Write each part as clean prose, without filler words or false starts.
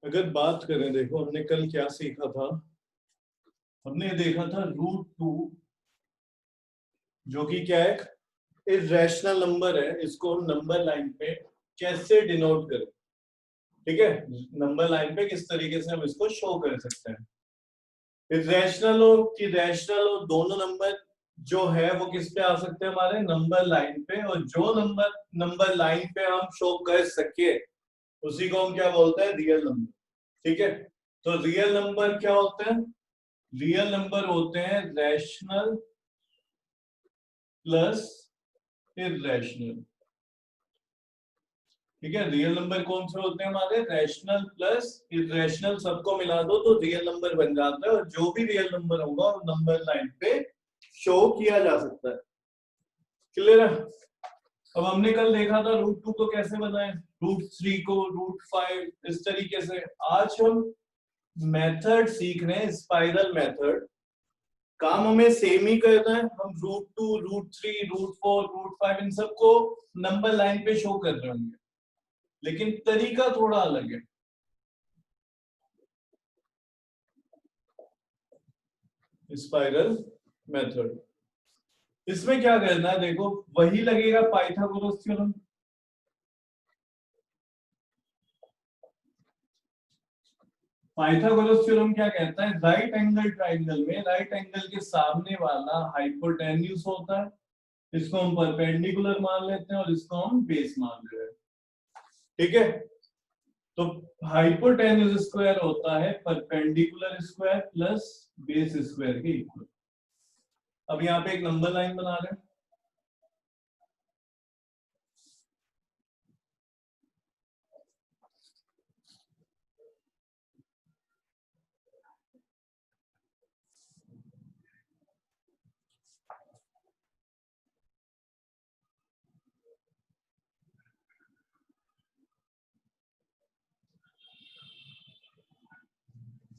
अगर बात करें, देखो हमने कल क्या सीखा था। हमने देखा था √2 जो कि क्या है, इर्रेशनल नंबर है। इसको हम नंबर लाइन पे कैसे डिनोट करें, ठीक है। नंबर लाइन पे किस तरीके से हम इसको शो कर सकते हैं। इर्रेशनल हो कि रैशनल हो, दोनों नंबर जो है वो किस पे आ सकते हैं, हमारे नंबर लाइन पे। और जो नंबर नंबर लाइन पे हम शो कर सके उसी को हम क्या बोलते हैं, रियल नंबर, ठीक है। तो रियल नंबर क्या होते हैं, रियल नंबर होते हैं रैशनल प्लस इर्रेशनल, ठीक है। रियल नंबर कौन से होते हैं हमारे, रैशनल प्लस इर्रेशनल, सबको मिला दो तो रियल नंबर बन जाता है। और जो भी रियल नंबर होगा वो नंबर लाइन पे शो किया जा सकता है। क्लियर है। अब हमने कल देखा था √2 को कैसे बनाए, √3 को, √5, इस तरीके से। आज हम मेथड सीख रहे हैं, स्पाइरल मेथड। काम हमें सेम ही करना है। हम √2, √3, √4, √5 इन सबको नंबर लाइन पे शो कर रहे होंगे, लेकिन तरीका थोड़ा अलग है। स्पाइरल मेथड, इसमें क्या करना है, देखो वही लगेगा पाइथागोरस थ्योरम। पाइथागोरस थ्योरम क्या कहता है, राइट एंगल ट्राइंगल में राइट एंगल के सामने वाला हाइपोटेन्यूज होता है, इसको हम परपेंडिकुलर मान लेते हैं और इसको हम बेस मान ले रहे हैं, ठीक है। तो हाइपोटेन्यूज स्क्वायर होता है perpendicular square plus base square के इक्वल। अब यहाँ पे एक नंबर लाइन बना रहे हैं।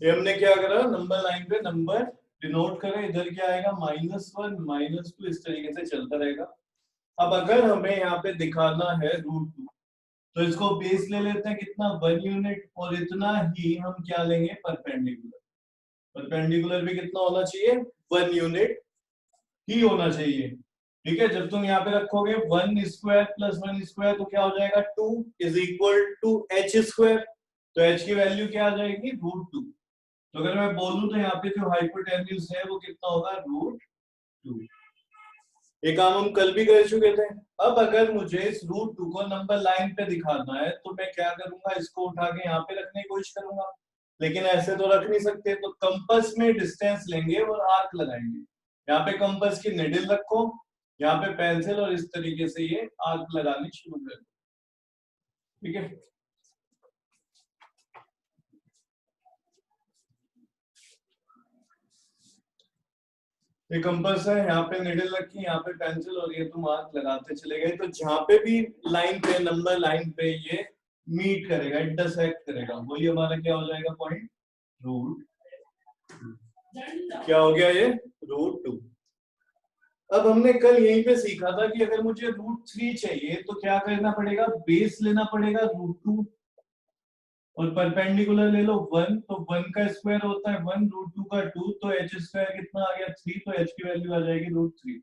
ये हमने क्या करा, नंबर लाइन पे नंबर डिनोट करें। इधर क्या आएगा, -1, -2, इस तरीके से चलता रहेगा। अब अगर हमें यहाँ पे दिखाना है √2, तो इसको बेस ले लेते हैं कितना, 1 यूनिट। और इतना ही हम क्या लेंगे, परपेंडिकुलर। परपेंडिकुलर भी कितना होना चाहिए, 1 यूनिट ही होना चाहिए, ठीक है। जब तुम यहाँ पे रखोगे 1 स्क्वायर प्लस 1 स्क्वायर तो क्या हो जाएगा, 2 is equal to h square. तो h की वैल्यू क्या आ जाएगी, √2। तो अगर मैं बोलूं तो यहाँ पे जो हाइपोटेन्यूज है वो कितना होगा, √2। ये काम हम कल भी कर चुके थे। अब अगर मुझे इस √2 को नंबर लाइन पे दिखाना है तो मैं क्या करूंगा, इसको उठा के यहाँ पे रखने की कोशिश करूंगा, लेकिन ऐसे तो रख नहीं सकते। तो कंपास में डिस्टेंस लेंगे और आर्क लगाएंगे। यहाँ पे कंपास की निडल रखो, यहाँ पे पेंसिल, और इस तरीके से ये आर्क लगानी शुरू कर दो, ठीक है। ये कंपास है, यहाँ पे निडल रखी, यहाँ पे पेंसिल, और ये तुम आर्क लगाते चले गए। तो जहां पे भी लाइन पे, नंबर लाइन पे ये मीट करेगा, इंटरसेक्ट करेगा, वही हमारा क्या हो जाएगा, पॉइंट √2। क्या हो गया ये, √2। अब हमने कल यहीं पे सीखा था कि अगर मुझे √3 चाहिए तो क्या करना पड़ेगा, बेस लेना पड़ेगा √2 और परपेंडिकुलर ले लो 1। तो 1 का स्क्वायर होता है 1, √2 का 2, तो h स्क्वायर कितना आ गया, 3। तो h की वैल्यू आ जाएगी √3,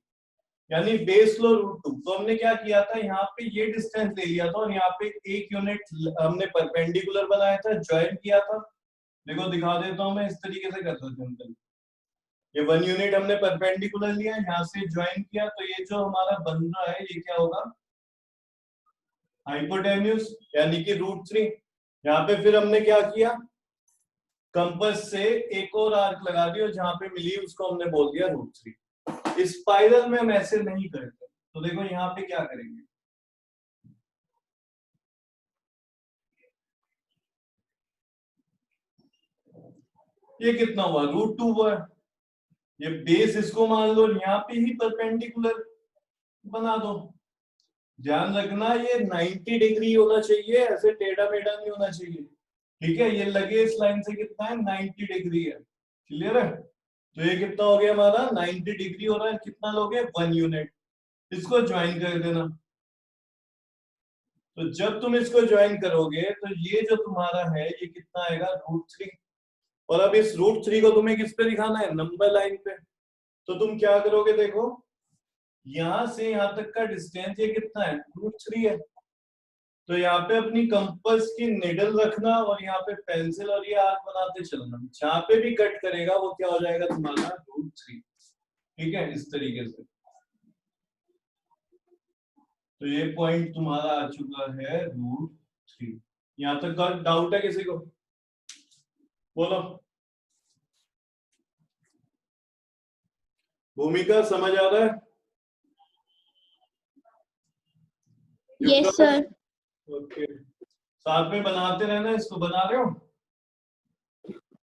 यानी बेस लो √2। तो हमने क्या किया था, यहाँ पे ये डिस्टेंस ले लिया था और यहाँ पे 1 यूनिट हमने परपेंडिकुलर बनाया था, ज्वाइन किया था। देखो दिखा देता हूं मैं, इस तरीके से करते थे हम कल। ये 1 यूनिट हमने परपेंडिकुलर लिया, यहाँ से ज्वाइन किया, तो ये जो हमारा बन रहा है ये क्या होगा, हाइपोटेन्यूज, यानी कि √3। यहाँ पे फिर हमने क्या किया, कंपास से एक और आर्क लगा दिया, जहां पे मिली उसको हमने बोल दिया √3। स्पाइरल में हम ऐसे नहीं करते। तो देखो यहाँ पे क्या करेंगे, ये कितना हुआ, √2 हुआ। ये बेस इसको मान लो, यहाँ पे ही परपेंडिकुलर बना दो। ध्यान रखना ये 90 डिग्री होना चाहिए, ऐसे टेढ़ा मेढ़ा नहीं होना चाहिए, ठीक है। ये लगे इस लाइन से कितना है, 90 डिग्री है। क्लियर है। तो ये कितना हो गया हमारा, 90 डिग्री हो रहा है। कितना लोगे, 1 यूनिट। इसको ज्वाइन कर देना। तो जब तुम इसको ज्वाइन करोगे तो ये जो तुम्हारा है ये कितना आएगा √3। और अब इस √3 को तुम्हें किस पे दिखाना है, नंबर लाइन पे। तो तुम क्या करोगे, देखो यहां से यहां तक का डिस्टेंस ये कितना है, √3 है। तो यहाँ पे अपनी कंपास की निडल रखना और यहाँ पे पेंसिल और ये आर्क बनाते चलना, जहां पे भी कट करेगा वो क्या हो जाएगा तुम्हारा √3। ठीक है, इस तरीके से। तो ये पॉइंट तुम्हारा आ चुका है √3। यहां तक का डाउट है किसी को, बोलो। भूमिका समझ आ रहा है? Yes sir. ओके, साथ में बनाते रहना, इसको बना रहे हो?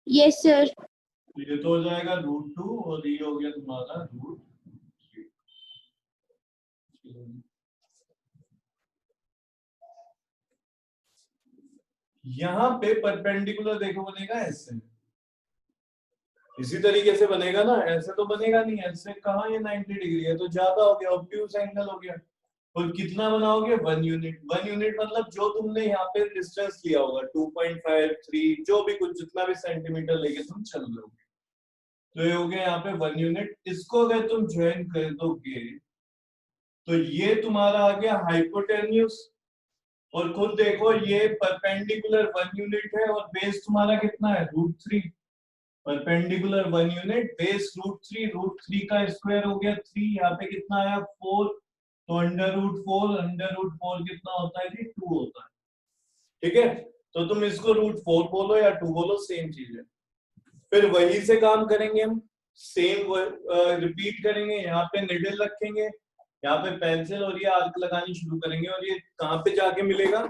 Yes sir. तो ये तो हो जाएगा √2 और ये हो गया तुम्हारा √3। यहाँ पे परपेंडिकुलर देखो बनेगा ऐसे, इसी तरीके से बनेगा ना, ऐसे तो बनेगा नहीं, ऐसे कहाँ ये 90 डिग्री है, तो ज्यादा हो गया, ऑब्ट्यूज एंगल हो गया। और कितना बनाओगे, 1 यूनिट। 1 यूनिट मतलब जो तुमने यहाँ पे डिस्टेंस लिया होगा 2.5 3 जो भी कुछ जितना भी सेंटीमीटर लेके तुम चल रहे हो, तो ये हो गया यहाँ पे 1 यूनिट। इसको अगर तुम ज्वाइन कर दोगे तो ये तुम्हारा आ गया हाइपोटेन्यूज। और खुद देखो ये परपेंडिकुलर 1 यूनिट है और बेस तुम्हारा कितना है √3। परपेंडिकुलर 1 यूनिट, बेस √3, √3 का स्क्वायर हो गया 3, यहाँ पे कितना आया 4, तो अंडर रूट 4 कितना होता है जी 2 होता है। ठीक है, तो तुम इसको √4 बोलो या 2 बोलो, सेम चीज है। फिर वही से काम करेंगे हम, सेम रिपीट करेंगे। यहाँ पे निडल रखेंगे, यहाँ पे पेंसिल और ये आर्क लगानी शुरू करेंगे। और ये कहाँ पे जाके मिलेगा,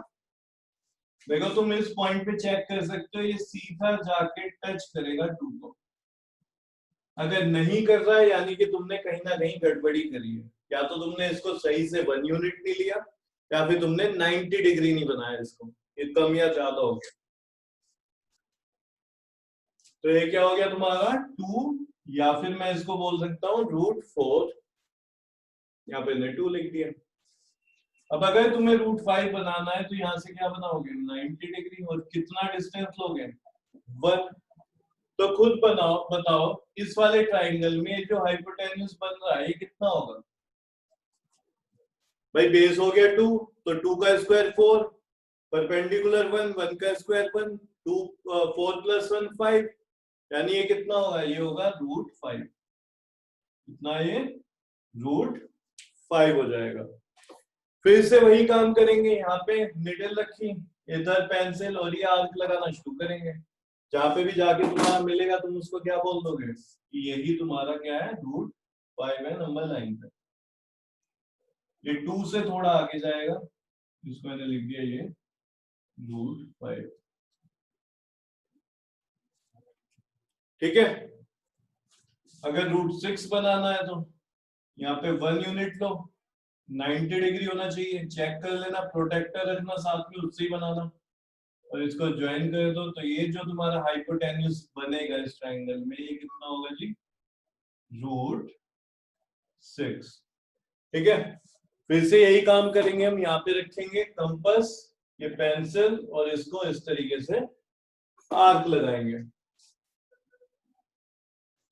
देखो तुम इस पॉइंट पे चेक कर सकते हो, ये सीधा जाके टच करेगा 2 को। अगर नहीं कर रहा है यानी कि तुमने कहीं ना कहीं गड़बड़ी करी है, या तो तुमने इसको सही से 1 यूनिट नहीं लिया, या फिर तुमने 90 डिग्री नहीं बनाया इसको, ये कम या ज्यादा हो गया। तो ये क्या हो गया तुम्हारा 2, या फिर मैं इसको बोल सकता हूँ √4, यहाँ पे मैंने 2 लिख दिया। अब अगर तुम्हें √5 बनाना है तो यहाँ से क्या बनाओगे 90 डिग्री, और कितना डिस्टेंस लोगे 1। तो खुद बनाओ, बताओ इस वाले ट्राइंगल में जो हाइपोटेन्यूज बन रहा है ये कितना होगा। भाई बेस हो गया 2, तो 2 का स्क्वायर 4, परपेंडिकुलर 1, 1 का स्क्वायर 1, 2 4 + 1 5, यानी ये कितना होगा, ये होगा √5। कितना, ये √5 हो जाएगा। फिर से वही काम करेंगे, यहाँ पे निडल रखी, इधर पेंसिल और ये आर्क लगाना शुरू करेंगे। जहां पे भी जाके तुम्हारा मिलेगा तुम उसको क्या बोल दोगे, यही तुम्हारा क्या है √5 है नंबर लाइन पे। ये 2 से थोड़ा आगे जाएगा, जिसको मैंने लिख दिया ये √5। ठीक है, अगर √6 बनाना है तो यहाँ पे 1 यूनिट लो, 90 डिग्री होना चाहिए, चेक कर लेना, प्रोटेक्टर रखना साथ में, उससे ही बनाना। और इसको ज्वाइन कर दो तो ये जो तुम्हारा हाइपोटेन्यूज बनेगा इस ट्रायंगल में, ये कितना होगा जी √6। ठीक है, फिर से यही काम करेंगे हम, यहाँ पे रखेंगे कंपास, ये पेंसिल, और इसको इस तरीके से आर्क लगाएंगे।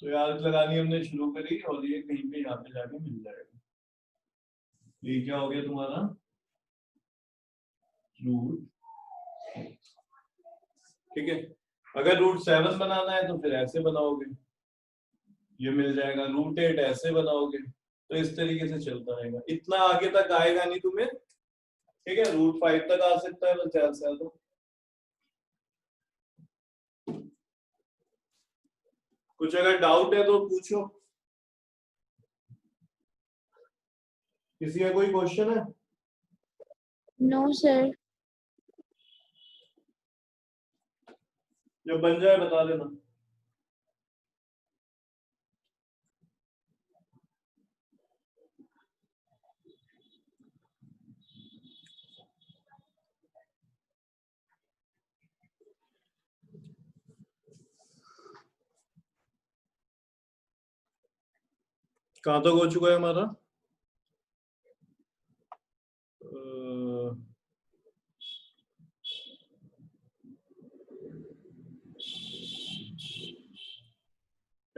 तो ये आर्क लगानी हमने शुरू करी और ये कहीं पे यहाँ पे जाके मिल जाएगा। ये क्या हो गया तुम्हारा √6। ठीक है, अगर √7 बनाना है तो फिर ऐसे बनाओगे, ये मिल जाएगा √8, ऐसे बनाओगे। तो इस तरीके से चलता रहेगा, इतना आगे तक आएगा नहीं तुम्हें। ठीक है, √5 तक आ सकता है बस, ज्यादा से ज्यादा। कुछ अगर डाउट है तो पूछो, किसी का कोई क्वेश्चन है? No sir. जब बन जाए बता देना। कहाँ तक हो चुका है हमारा,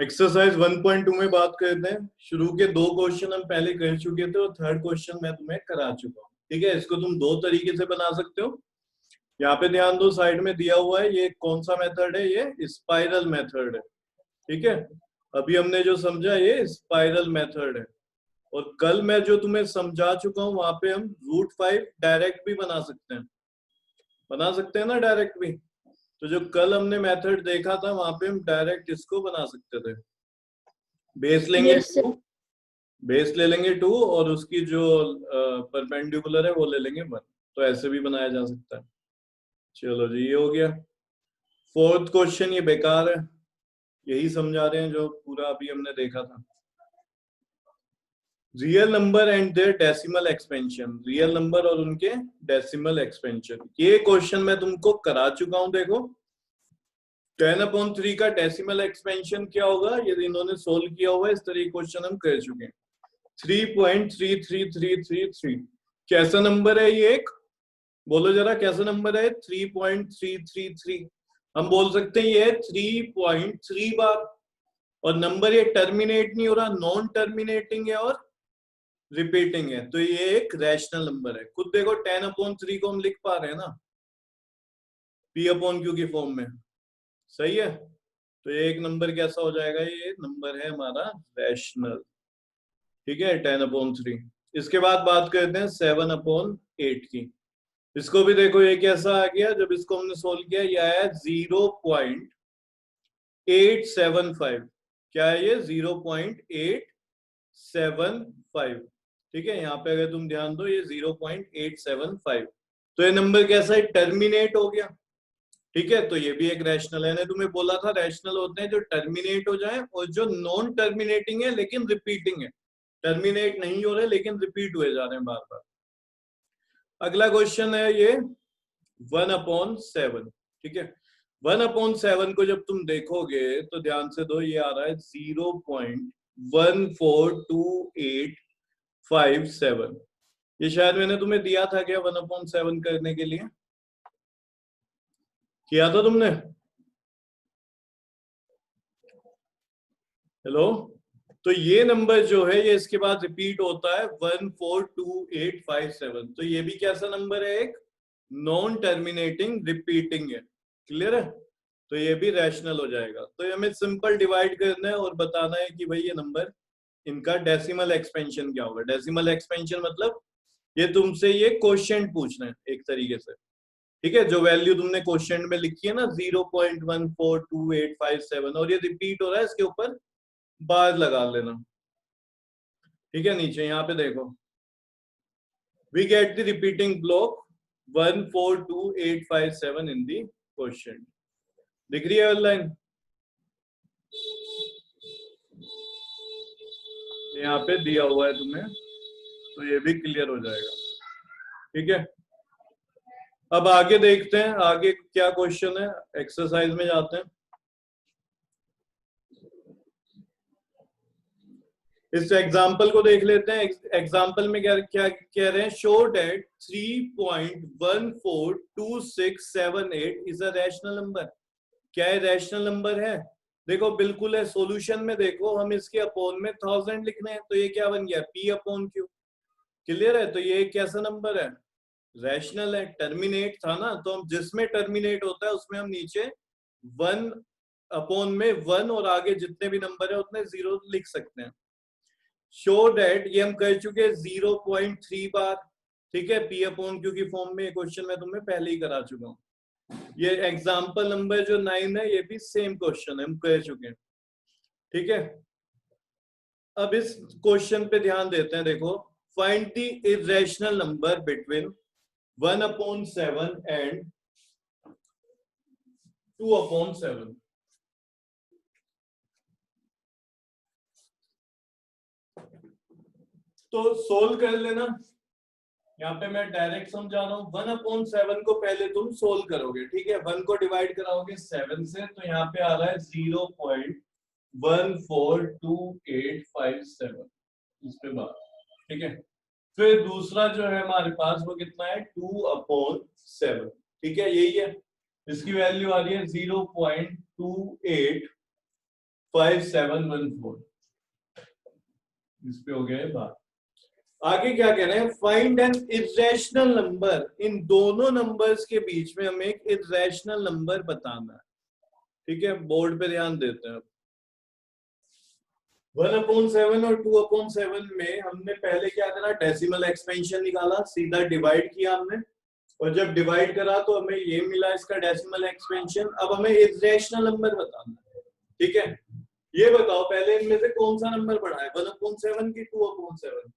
एक्सरसाइज 1.2 में बात करते हैं। शुरू के 2 क्वेश्चन हम पहले कर चुके थे और थर्ड क्वेश्चन मैं तुम्हें करा चुका हूँ। ठीक है, इसको तुम 2 तरीके से बना सकते हो। यहाँ पे ध्यान दो, साइड में दिया हुआ है, ये कौन सा मेथड है, ये स्पाइरल मेथड है। ठीक है, अभी हमने जो समझा ये स्पाइरल मेथड है। और कल मैं जो तुम्हें समझा चुका हूँ वहां पे हम √5 डायरेक्ट भी बना सकते हैं ना डायरेक्ट भी। तो जो कल हमने मेथड देखा था वहां पे हम डायरेक्ट इसको बना सकते थे। बेस लेंगे Yes, sir. 2, बेस ले लेंगे 2 और उसकी जो परपेंडिकुलर है वो ले लेंगे 1। तो ऐसे भी बनाया जा सकता है। चलो जी, ये हो गया। फोर्थ क्वेश्चन ये बेकार है, यही समझा रहे हैं जो पूरा अभी हमने देखा था। Real number and their decimal expansion, real number और उनके डेसिमल एक्सपेंशन। ये क्वेश्चन मैं तुमको करा चुका हूं। देखो 10/3 का डेसिमल एक्सपेंशन क्या होगा, ये इन्होंने सोल्व किया हुआ है। इस तरह क्वेश्चन हम कर चुके हैं। 3.33333 कैसा नंबर है ये? एक बोलो जरा, कैसा नंबर है? 3.333। हम बोल सकते हैं ये 3.3 बार। और नंबर ये टर्मिनेट नहीं हो रहा, नॉन टर्मिनेटिंग है और रिपीटिंग है, तो ये एक रैशनल नंबर है। खुद देखो 10/3 को हम लिख पा रहे हैं ना P/Q की फॉर्म में। सही है, तो ये एक नंबर कैसा हो जाएगा, ये नंबर है हमारा रैशनल। ठीक है, 10/3। इसके बाद बात करते हैं 7/8 की। इसको भी देखो ये कैसा आ गया, जब इसको हमने सोल्व किया ये आया 0.875। क्या है ये? 0.875। ठीक है, यहाँ पे अगर तुम ध्यान दो ये 0.875। तो ये नंबर कैसा है? टर्मिनेट हो गया। ठीक है, तो ये भी एक रैशनल है। तुम्हें बोला था रैशनल होते हैं जो टर्मिनेट हो जाए और जो नॉन टर्मिनेटिंग है लेकिन रिपीटिंग है। टर्मिनेट नहीं हो रहे लेकिन रिपीट हुए जा रहे हैं बार बार। अगला क्वेश्चन है ये 1/7। ठीक है, 1/7 को जब तुम देखोगे तो ध्यान से दो, ये आ रहा है 0.142857। ये शायद मैंने तुम्हें दिया था क्या 1/7 करने के लिए? किया था तुमने? हेलो, तो ये नंबर जो है ये इसके बाद रिपीट होता है 1428557। तो ये भी कैसा नंबर है? एक नॉन टर्मिनेटिंग रिपीटिंग है। क्लियर है, तो ये भी रैशनल हो जाएगा। तो हमें सिंपल डिवाइड करना है और बताना है कि भाई ये नंबर इनका डेसिमल एक्सपेंशन क्या होगा। डेसिमल एक्सपेंशन मतलब ये तुमसे ये क्वेश्चन पूछना है एक तरीके से। ठीक है, जो वैल्यू तुमने क्वेश्चन में लिखी है ना 0.142857 और ये रिपीट हो रहा है, इसके ऊपर बार लगा लेना। ठीक है, नीचे यहाँ पे देखो, we get the repeating block 142,857 in the question. दिख रही है लाइन? यहाँ पे दिया हुआ है तुम्हें, तो ये भी क्लियर हो जाएगा। ठीक है, अब आगे देखते हैं आगे क्या क्वेश्चन है। एक्सरसाइज में जाते हैं। इस एग्जाम्पल को देख लेते हैं। एग्जाम्पल में क्या क्या कह रहे हैं? Show that 3.142678 is a rational number. क्या है? रैशनल नंबर है। देखो बिल्कुल है, सॉल्यूशन में देखो हम इसके अपोन में 1000 लिखने हैं, तो ये क्या बन गया? P/Q। क्लियर है, तो ये कैसा नंबर है? रैशनल है। टर्मिनेट था ना, तो हम जिसमें टर्मिनेट होता है उसमें हम नीचे 1/1 और आगे जितने भी नंबर है उतने 0 लिख सकते हैं। शो डेट ये हम कर चुके 0.3 बार। ठीक है, P/Q की फॉर्म में क्वेश्चन मैं तुम्हें पहले ही करा चुका हूँ। ये एग्जाम्पल नंबर जो 9 है ये भी सेम क्वेश्चन है, हम कर चुके हैं। ठीक है, अब इस क्वेश्चन पे ध्यान देते हैं। देखो, find the irrational number between 1/7 and 2/7। तो सोल्व कर लेना। यहाँ पे मैं डायरेक्ट समझा रहा हूँ। 1/7 को पहले तुम सोल्व करोगे। ठीक है, 1 को डिवाइड कराओगे 7 से, तो यहाँ पे आ रहा है 0.142857 इस पे बात। ठीक है, फिर दूसरा जो है हमारे पास वो कितना है? 2/7। ठीक है, यही है। इसकी वैल्यू आ रही है 0.2857। 5714। इस पे हो गया है बात। आगे क्या कह रहे हैं, फाइंड एन इरेशनल नंबर, इन दोनों नंबर्स के बीच में हमें एक इरेशनल नंबर बताना है। ठीक है, बोर्ड पे ध्यान देते हैं। 1/7 और 2/7 में हमने पहले क्या करा, डेसिमल एक्सपेंशन निकाला, सीधा डिवाइड किया हमने, और जब डिवाइड करा तो हमें ये मिला इसका डेसिमल एक्सपेंशन। अब हमें इरेशनल नंबर बताना है। ठीक है, ये बताओ पहले इनमें से कौन सा नंबर बड़ा है, 1/7 की 2/7?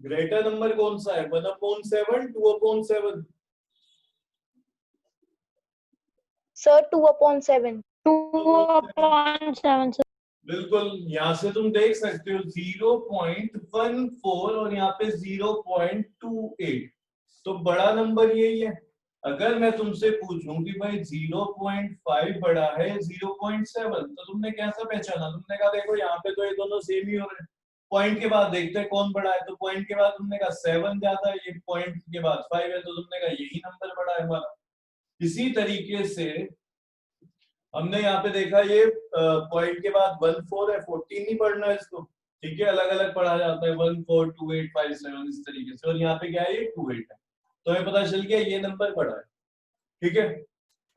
ग्रेटर नंबर कौन सा है, 1/7, 2/7? सर 2/7। 2/7 sir. बिल्कुल, यहाँ से तुम देख सकते हो 0.14 और यहाँ पे 0.28, तो बड़ा नंबर यही है। अगर मैं तुमसे पूछूं कि भाई 0.5 बड़ा है 0.7, तो तुमने कैसा पहचाना? तुमने कहा देखो यहाँ पे तो ये दोनों सेम ही हो रहे हैं, पॉइंट के बाद देखते हैं कौन बड़ा है, तो पॉइंट के बाद तुमने कहा 7 ज्यादा है, ये पॉइंट के बाद 5 है, तो तुमने कहा यही नंबर बड़ा है हमारा। इसी तरीके से हमने यहाँ पे देखा ये पॉइंट के बाद 14 है, 14 नहीं पढ़ना है इसको। ठीक है, अलग अलग पढ़ा जाता है, 1 4 2 8 5 7 इस तरीके से, और यहाँ पे क्या है, ये 2 8 है, तो हमें पता चल गया ये नंबर बड़ा है। ठीक है,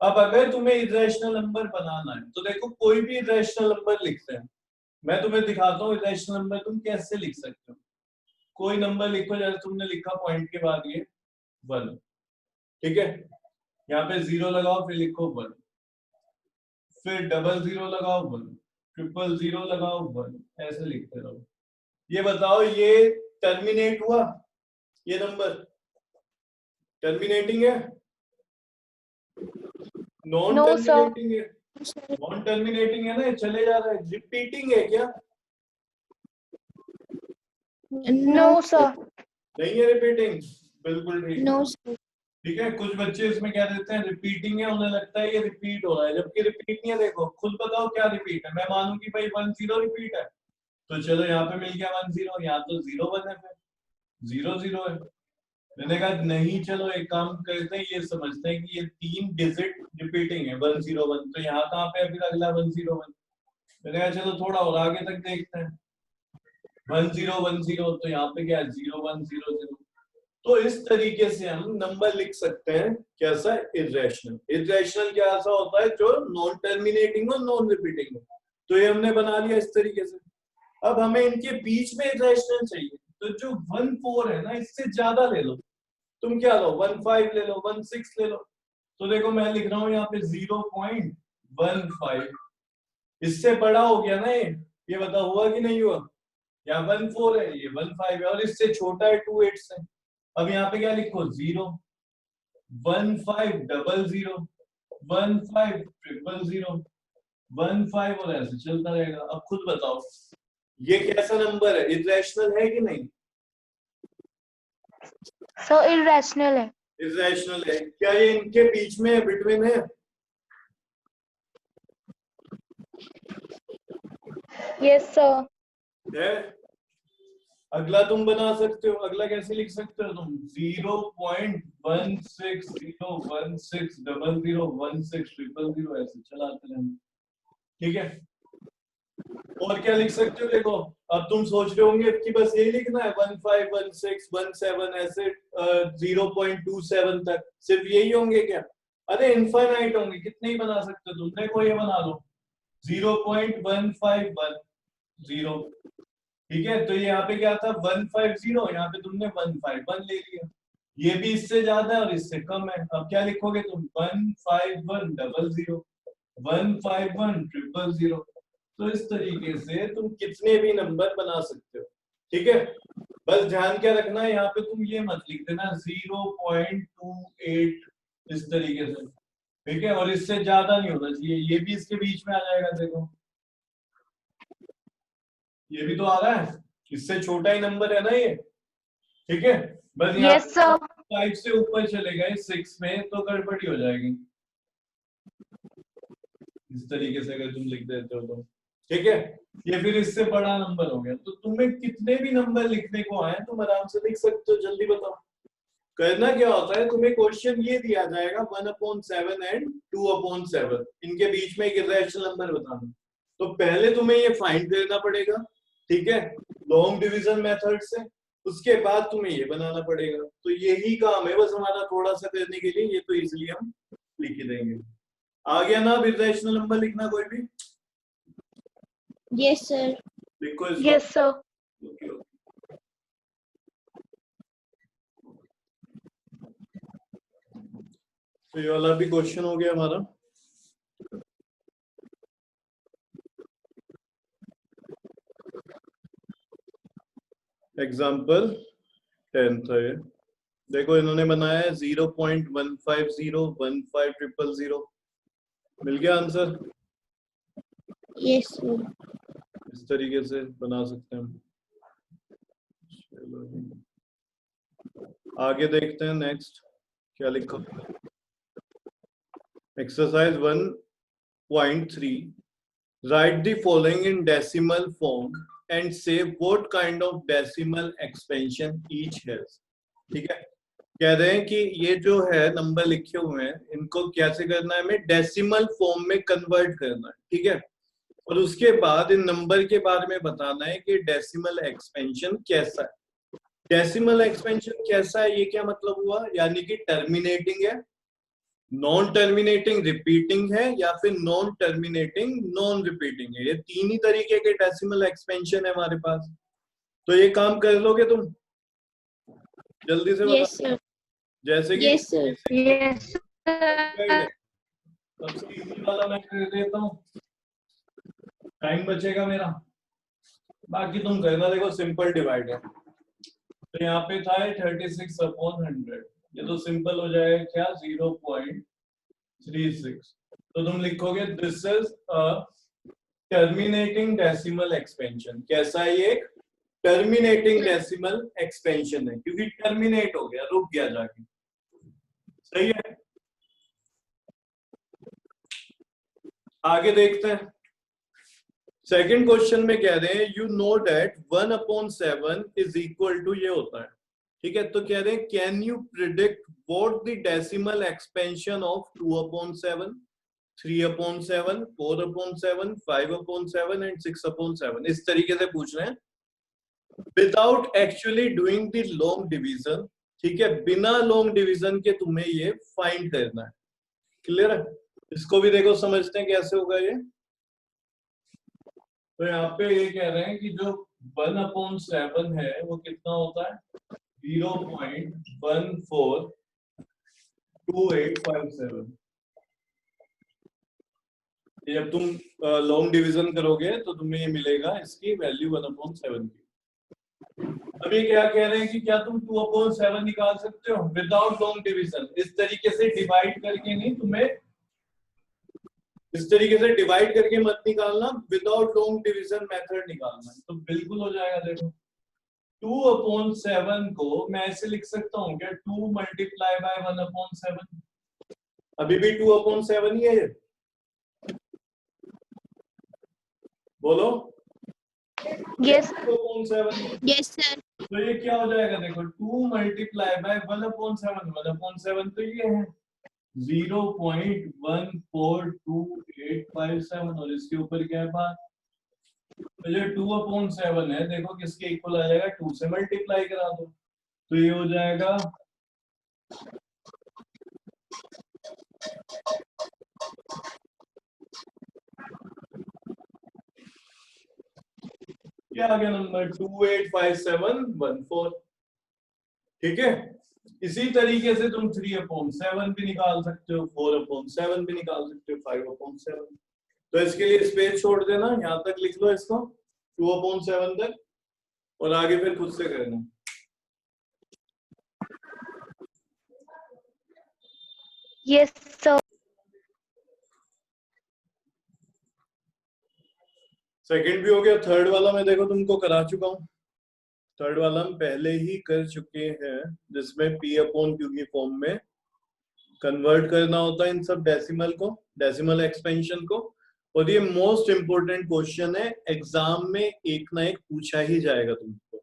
अब अगर तुम्हें इरेशनल नंबर बनाना है तो देखो कोई भी इरेशनल नंबर लिखते हैं, मैं तुम्हें दिखाता हूँ इरेशनल नंबर तुम कैसे लिख सकते हो। कोई नंबर लिखो, जैसे तुमने लिखा पॉइंट के बाद ये 1, ठीक है, यहाँ पे 0 लगाओ, फिर लिखो 1, फिर 00 लगाओ 1, 000 लगाओ 1, ऐसे लिखते रहो। ये बताओ ये टर्मिनेट हुआ, ये नंबर टर्मिनेटिंग है, नॉन No, sir. टर्मिनेटिंग है? नॉन टर्मिनेटिंग है ना, ये चले जा रहा है। रिपीटिंग है क्या? No, sir. नहीं है रिपीटिंग, बिल्कुल ठीक। No sir. ठीक है, कुछ बच्चे इसमें क्या देते हैं, रिपीटिंग है, उन्हें लगता है ये रिपीट हो रहा है, जबकि रिपीट नहीं है। देखो खुद बताओ क्या रिपीट है। मैं मानूं कि भाई 10 रिपीट है, तो चलो यहाँ पे मिल गया 10, यहाँ तो 0 1 है, फिर 0 0 है। मैंने कहा नहीं, चलो एक काम करते हैं, ये समझते हैं कि ये 3 डिजिट रिपीटिंग है 101, तो यहाँ कहाँ पे है फिर अगला 101। मैंने कहा चलो थोड़ा और आगे तक देखते हैं, 1010, तो यहाँ पे क्या है 0100। तो इस तरीके से हम नंबर लिख सकते हैं कैसा, इरेशनल। इरेशनल क्या ऐसा होता है जो नॉन टर्मिनेटिंग हो, नॉन रिपीटिंग हो, तो ये हमने बना लिया इस तरीके से। अब हमें इनके बीच में इरेशनल चाहिए, तो जो 1 4 है ना, इससे ज्यादा ले लो, तुम क्या लो, 1 5 ले लो, 1 6 ले लो। तो देखो मैं लिख रहा हूं यहाँ पे 0.15, इससे बड़ा हो गया ना ये बता हुआ कि नहीं हुआ? यहाँ 1 4 है, ये 1 5 है, और इससे छोटा है 2 8 से। अब यहाँ पे क्या लिखो, 0 1 5 00 1 5 000 1 5, और ऐसे चलता रहेगा। अब खुद बताओ ये कैसा नंबर है, इरेशनल है कि नहीं? Sir, irrational है। इरेशनल है। क्या ये इनके बीच में बिटवीन है? Yes, sir. है। अगला तुम बना सकते हो, अगला कैसे लिख सकते हो तुम, 0.16016016001600 ऐसे चलाते रहना। ठीक है, और क्या लिख सकते हो? देखो अब तुम सोच रहे होंगे कि बस यही लिखना है 151617 ऐसे 0.27 तक, सिर्फ यही होंगे क्या? अरे इनफाइनाइट होंगे, कितने ही बना सकते हो तुम। देखो ये बना लो 0.1510, ठीक है, तो ये यहाँ पे क्या था 150, यहाँ पे तुमने 151 ले लिया। ये भी इससे ज्यादा है और इससे कम है, अब क्या लिखोगे तुम, 15100 15100। तो इस तरीके से तुम कितने भी नंबर बना सकते हो। ठीक है, बस ध्यान क्या रखना है, यहाँ पे तुम ये मत लिख देना 0.28 इस तरीके से। ठीक है, और इससे ज्यादा नहीं होना चाहिए, ये भी इसके बीच में आ जाएगा। देखो ये भी तो आ रहा है, इससे छोटा ही नंबर है ना ये। ठीक है, बस यहाँ Yes, sir. 5 से ऊपर चलेगा 6 में तो गड़बड़ी हो जाएगी। इस तरीके से अगर तुम लिख देते हो तो ठीक है, ये फिर इससे बड़ा नंबर हो गया। तो तुम्हें कितने भी नंबर लिखने को आए तुम आराम से लिख सकते हो, जल्दी बताओ। करना क्या होता है, तुम्हें क्वेश्चन ये दिया जाएगा 1/7 एंड 2/7, इनके बीच में एक इरेशनल नंबर बताना। तो पहले तुम्हें ये फाइंड करना पड़ेगा, ठीक है, लॉन्ग डिवीजन मेथड से। उसके बाद तुम्हें ये बनाना पड़ेगा। तो यही काम है बस हमारा थोड़ा सा करने के लिए, ये तो इजीली हम लिख ही देंगे। आ गया ना अब इरेशनल नंबर लिखना कोई भी? Yes, sir. लिखो इसको। Yes, sir. Okay, okay. तो ये वाला भी क्वेश्चन हो गया हमारा। एग्जाम्पल 10 था ये। देखो इन्होंने बनाया है 0.1501500। मिल गया आंसर? Yes, sir. इस तरीके से बना सकते हैं हम। चलो आगे देखते हैं, नेक्स्ट क्या लिखा। Exercise 1.3, write the following in decimal form and say what kind of decimal expansion each has. ठीक है, कह रहे हैं कि ये जो है नंबर लिखे हुए हैं इनको कैसे करना है, हमें डेसिमल फॉर्म में कन्वर्ट करना है, ठीक है। और उसके बाद इन नंबर के बारे में बताना है कि डेसिमल एक्सपेंशन कैसा है। डेसिमल एक्सपेंशन कैसा है, ये क्या मतलब हुआ, यानी कि टर्मिनेटिंग है, नॉन टर्मिनेटिंग रिपीटिंग है, या फिर नॉन टर्मिनेटिंग नॉन रिपीटिंग है। ये तीन ही तरीके के डेसिमल एक्सपेंशन है हमारे पास। तो ये काम कर लोगे तुम जल्दी से? Yes, sir. जैसे कि Yes, sir. Yes, sir. सबसे इजी वाला मैं कर देता हूँ, टाइम बचेगा मेरा, बाकी तुम करना। देखो सिंपल डिवाइड है, तो यहाँ पे था 36/100, ये तो सिंपल हो जाएगा क्या, 0.36। तो तुम लिखोगे this is a terminating decimal expansion. कैसा है ये? टर्मिनेटिंग डेसिमल एक्सपेंशन है, क्योंकि टर्मिनेट हो गया, रुक गया जाके। सही है, आगे देखते हैं। सेकंड क्वेश्चन में कह रहे हैं you know that 1/7 is equal to, ये होता है, ठीक है। तो कह रहे हैं can you predict what the decimal expansion of 2/7, 3/7, 4/7, 5/7 and 6/7। इस तरीके से पूछ रहे हैं without actually doing the long division, ठीक है। बिना लॉन्ग डिवीजन के तुम्हें ये फाइंड करना है। क्लियर है? इसको भी देखो समझते हैं कैसे होगा ये। तो यहाँ पे ये कह रहे हैं कि जो 1/7 है वो कितना होता है, 0.142857। जब तुम लॉन्ग डिवीजन करोगे तो तुम्हें ये मिलेगा, इसकी वैल्यू 1/7 की। अब ये क्या कह रहे हैं कि क्या तुम 2/7 निकाल सकते हो विदाउट लॉन्ग डिवीजन? इस तरीके से डिवाइड करके नहीं, तुम्हें इस तरीके से डिवाइड करके मत निकालना, विदाउट लॉन्ग डिवीजन मेथड निकालना, तो बिल्कुल हो जाएगा। देखो 2/7 को मैं ऐसे लिख सकता हूँ क्या, 2 × 1/7। अभी भी 2/7 ही है ये, बोलो। Yes. 2/7। Yes, sir. तो ये क्या हो जाएगा, देखो 2 × 1/7, 1/7 तो ये है 0.142857, और इसके ऊपर क्या है बात। तो जो 2/7 है, देखो किसके इक्वल आ जाएगा, 2 से मल्टीप्लाई करा दो, तो ये हो जाएगा क्या आ गया नंबर, 285714। ठीक है, इसी तरीके से तुम 3/7 भी निकाल सकते हो, 4/7 भी निकाल सकते हो, 5/7। तो इसके लिए स्पेस छोड़ देना, यहां तक लिख लो इसको 2/7 तक, और आगे फिर खुद से करना। Yes, sir. सेकंड भी हो गया, थर्ड वाला मैं देखो तुमको करा चुका हूँ। थर्ड वाला हम पहले ही कर चुके हैं, जिसमें P/Q की फॉर्म में कन्वर्ट करना होता है इन सब डेसिमल को, डेसिमल एक्सपेंशन को। और ये मोस्ट इंपोर्टेंट क्वेश्चन है, एग्जाम में एक ना एक पूछा ही जाएगा तुमको।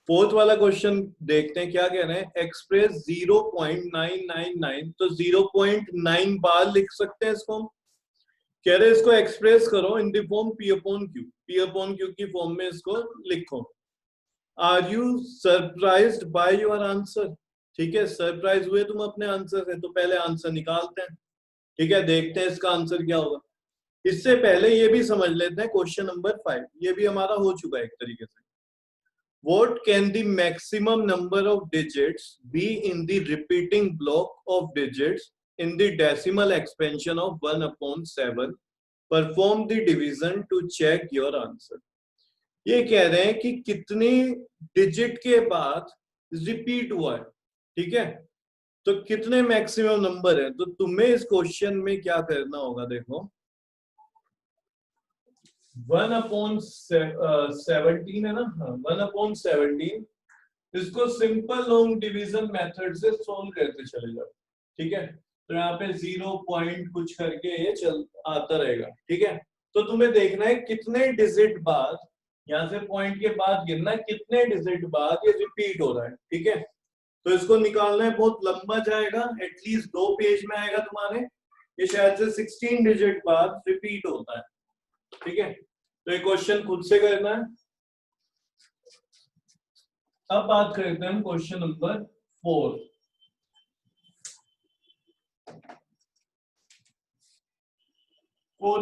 फोर्थ वाला क्वेश्चन देखते हैं क्या कह रहे हैं। एक्सप्रेस 0.999, तो 0.9 बार लिख सकते हैं इसको हम। कह रहे हैं इसको एक्सप्रेस करो in the form P upon Q, P upon Q की फॉर्म में इसको लिखो। Are you surprised by your answer? ठीक है, सरप्राइज हुए तुम अपने आंसर से, तो पहले आंसर निकालते हैं। ठीक है, देखते हैं इसका आंसर क्या होगा। इससे पहले ये भी समझ लेते हैं क्वेश्चन नंबर 5, ये भी हमारा हो चुका है एक तरीके से। What can the maximum number of digits be in the repeating block of digits in the decimal expansion of 1/7? Perform the division to check your answer. ये कह रहे हैं कि कितने डिजिट के बाद रिपीट हुआ है। ठीक है, तो कितने मैक्सिमम नंबर है। तो तुम्हें इस क्वेश्चन में क्या करना होगा, देखो 1/17 है ना, 1/17 इसको सिंपल लॉन्ग डिवीजन मेथड से सोल्व करते चले जाओ। ठीक है, तो यहाँ पे 0 पॉइंट कुछ करके ये चल आता रहेगा। ठीक है, तो तुम्हें देखना है कितने डिजिट बाद, यहाँ से पॉइंट के बाद गिनना है कितने डिजिट बाद ये रिपीट हो रहा है। ठीक है, तो इसको निकालना है, बहुत लंबा जाएगा, एटलीस्ट 2 पेज में आएगा तुम्हारे। ये शायद से 16 डिजिट बाद रिपीट होता है। ठीक है, तो ये क्वेश्चन खुद से करना है। अब बात करते हैं हम क्वेश्चन नंबर 4।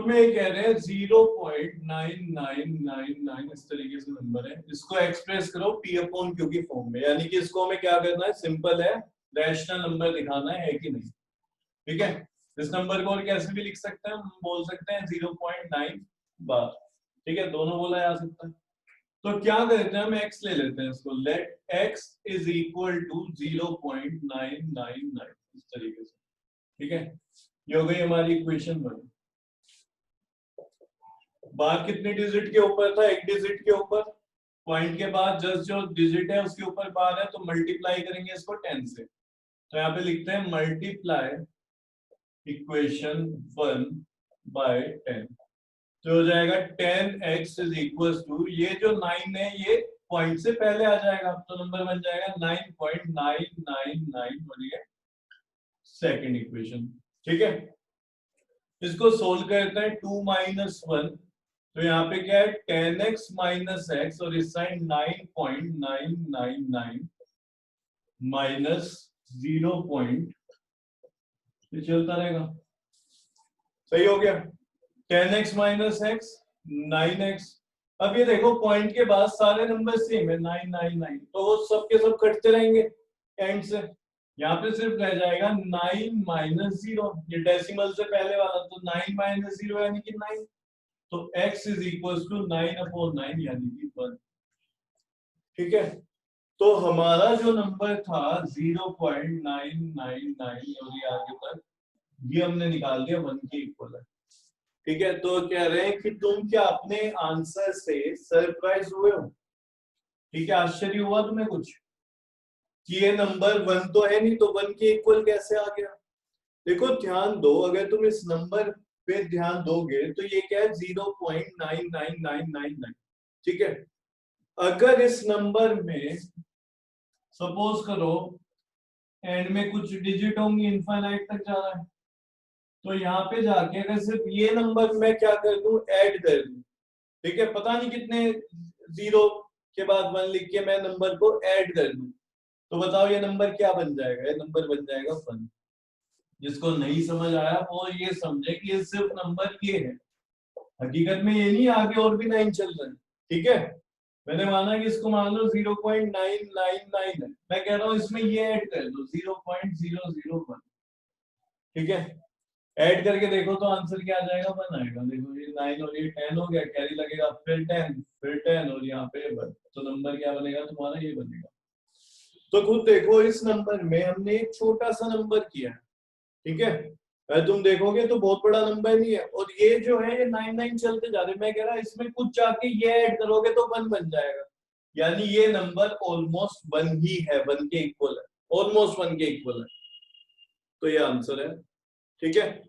में कह रहे हैं 0.9999 इस तरीके से नंबर है, इसको एक्सप्रेस करो P अपॉन Q की फॉर्म में। यानी कि इसको हमें क्या करना है, सिंपल है, रैशनल नंबर दिखाना है कि नहीं। ठीक है, इस नंबर को और कैसे भी लिख सकते हैं, हम बोल सकते हैं 0.9 बार। ठीक है, दोनों बोला जा सकता है। तो क्या करते हैं, हम x ले लेते हैं इसको, let x is equal to 0.999 इस तरीके से। ठीक है, ये हो गई हमारी इक्वेशन 1। बार कितने डिजिट के ऊपर था, एक डिजिट के ऊपर। पॉइंट के बाद जस्ट जो डिजिट है उसके ऊपर बार है, तो मल्टीप्लाई करेंगे इसको 10 से। तो यहाँ पे लिखते हैं मल्टीप्लाई इक्वेशन 1 बाय 10, तो हो जाएगा 10x इज इक्वल टू, ये जो 9 है ये पॉइंट से पहले आ जाएगा, तो नंबर बन जाएगा 9.999 और ये सेकेंड इक्वेशन। ठीक है, इसको सोल्व करते हैं 2 - 1, तो यहाँ पे क्या है 10x - x और इस साइड 9.999 माइनस 0 पॉइंट, ये चलता रहेगा। सही हो गया, 10x - x 9x। अब ये देखो पॉइंट के बाद सारे नंबर सेम है 999, तो वो सब के सब कटते रहेंगे एंड से। यहाँ पे सिर्फ रह जाएगा 9 - 0, ये डेसिमल से पहले वाला, तो 9 - 0 यानी कि 9, तो x इज इक्वल टू 9/9 यानी कि 1। ठीक है, तो हमारा जो नंबर था 0.999 और ये आगे तक, ये हमने निकाल दिया 1 के इक्वल है। ठीक है, तो कह रहे हैं कि तुम क्या अपने आंसर से सरप्राइज हुए हो? ठीक है, आश्चर्य हुआ तुम्हें कुछ कि ये नंबर 1 तो है नहीं, तो 1 के इक्वल कैसे आ गया? देखो ध्यान दो, अगर तुम इस नंबर पे ध्यान दोगे तो ये क्या है 0.99999। ठीक है, अगर इस नंबर में सपोज करो एंड में कुछ डिजिट होंगी, इनफाइनाइट तक जा रहा है, तो यहाँ पे जाके अगर सिर्फ ये नंबर मैं क्या कर दूं, ऐड कर दूं। ठीक है, पता नहीं कितने जीरो के बाद 1 लिख के मैं नंबर को ऐड कर दूं, तो बताओ ये नंबर क्या बन जाएगा, ये नंबर बन जाएगा 1। जिसको नहीं समझ आया वो ये समझे कि ये सिर्फ नंबर ये है, हकीकत में ये नहीं, आगे और भी 9 चल रहे हैं। ठीक है, मैंने माना कि इसको मान लो 0.999 है, मैं कह रहा हूँ इसमें ये ऐड कर दो 0.001। ठीक है, ऐड करके देखो तो आंसर क्या आ जाएगा, 1 आएगा। देखो ये 9 और ये 10 हो गया, कैरी लगेगा, फिर 10 फिर 10 और यहाँ पे 1, तो नंबर क्या बनेगा तुम्हारा, ये बनेगा। तो खुद देखो इस नंबर में हमने एक छोटा सा नंबर किया है। ठीक है, तुम देखोगे तो बहुत बड़ा नंबर नहीं है, और ये जो है ये 9 चलते जा रहे, मैं कह रहा इसमें कुछ जाके ये ऐड करोगे तो 1 बन जाएगा, यानी ये नंबर ऑलमोस्ट 1 ही है, 1 के इक्वल है, ऑलमोस्ट 1 के इक्वल है, तो ये आंसर है। ठीक है,